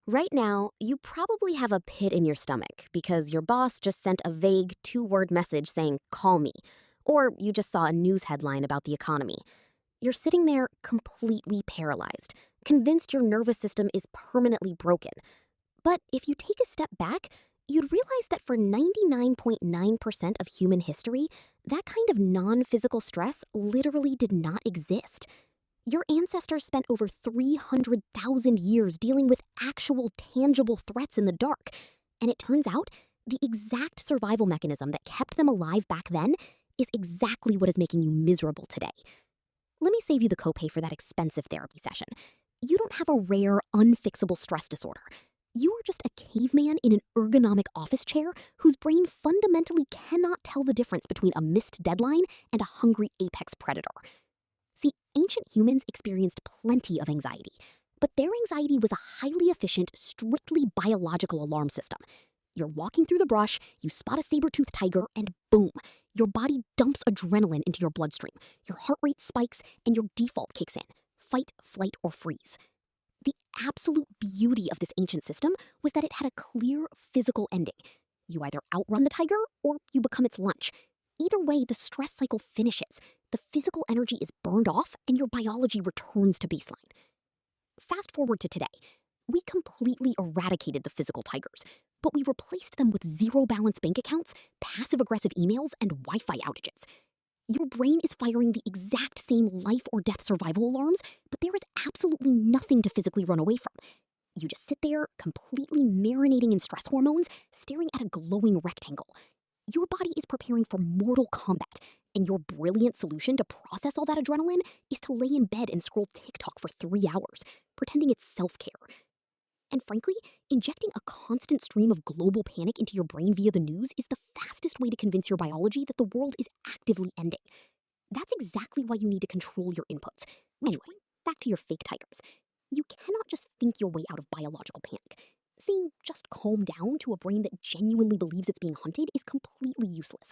Right now, you probably have a pit in your stomach because your boss just sent a vague two-word message saying, call me, or you just saw a news headline about the economy. You're sitting there completely paralyzed, convinced your nervous system is permanently broken. But if you take a step back, you'd realize that for 99.9% of human history, that kind of non physical stress literally did not exist. Your ancestors spent over 300,000 years dealing with actual tangible threats in the dark. And it turns out the exact survival mechanism that kept them alive back then is exactly what is making you miserable today. Let me save you the copay for that expensive therapy session. You don't have a rare, unfixable stress disorder. You are just a caveman in an ergonomic office chair whose brain fundamentally cannot tell the difference between a missed deadline and a hungry apex predator. See, ancient humans experienced plenty of anxiety, but their anxiety was a highly efficient, strictly biological alarm system. You're walking through the brush, you spot a saber-toothed tiger, and boom, your body dumps adrenaline into your bloodstream. Your heart rate spikes, and your default kicks in: fight, flight, or freeze. The absolute beauty of this ancient system was that it had a clear physical ending. You either outrun the tiger or you become its lunch. Either way, the stress cycle finishes. The physical energy is burned off and your biology returns to baseline. Fast forward to today. We completely eradicated the physical tigers, but we replaced them with zero balance bank accounts, passive aggressive emails, and Wi Fi outages. Your brain is firing the exact same life or death survival alarms, but there is absolutely nothing to physically run away from. You just sit there, completely marinating in stress hormones, staring at a glowing rectangle. Your body is preparing for mortal combat, and your brilliant solution to process all that adrenaline is to lay in bed and scroll TikTok for 3 hours, pretending it's self care. And frankly, injecting a constant stream of global panic into your brain via the news is the fastest way to convince your biology that the world is actively ending. That's exactly why you need to control your inputs. Anyway, back to your fake tigers. You cannot just think your way out of biological panic. Saying just calm down to a brain that genuinely believes it's being hunted is completely useless.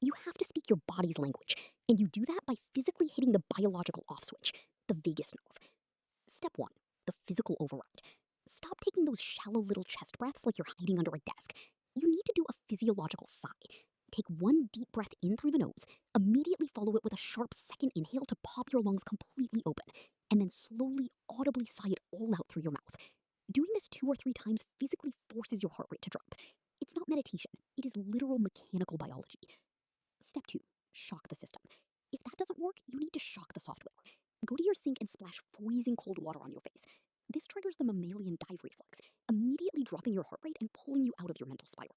You have to speak your body's language, and you do that by physically hitting the biological off switch, the vagus nerve. Step 1: the physical override. Stop taking those shallow little chest breaths like you're hiding under a desk. You need to do a physiological sigh. Take one deep breath in through the nose, immediately follow it with a sharp second inhale to pop your lungs completely open, and then slowly, audibly sigh it all out through your mouth. Doing this 2 or 3 times physically forces your heart rate to drop. It's not meditation, it is literal mechanical biology. Step 2: shock the system. If that doesn't work, you need to shock the software. Go to your sink and splash freezing cold water on your face. This triggers the mammalian dive reflex, immediately dropping your heart rate and pulling you out of your mental spiral.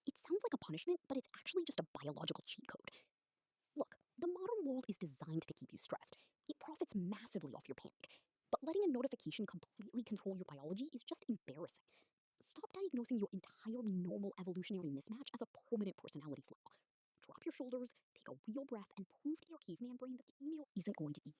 It sounds like a punishment, but it's actually just a biological cheat code. Look, the modern world is designed to keep you stressed. It profits massively off your panic. But letting a notification completely control your biology is just embarrassing. Stop diagnosing your entirely normal evolutionary mismatch as a permanent personality flaw. Drop your shoulders, take a real breath, and prove to your caveman brain that the email isn't going to eat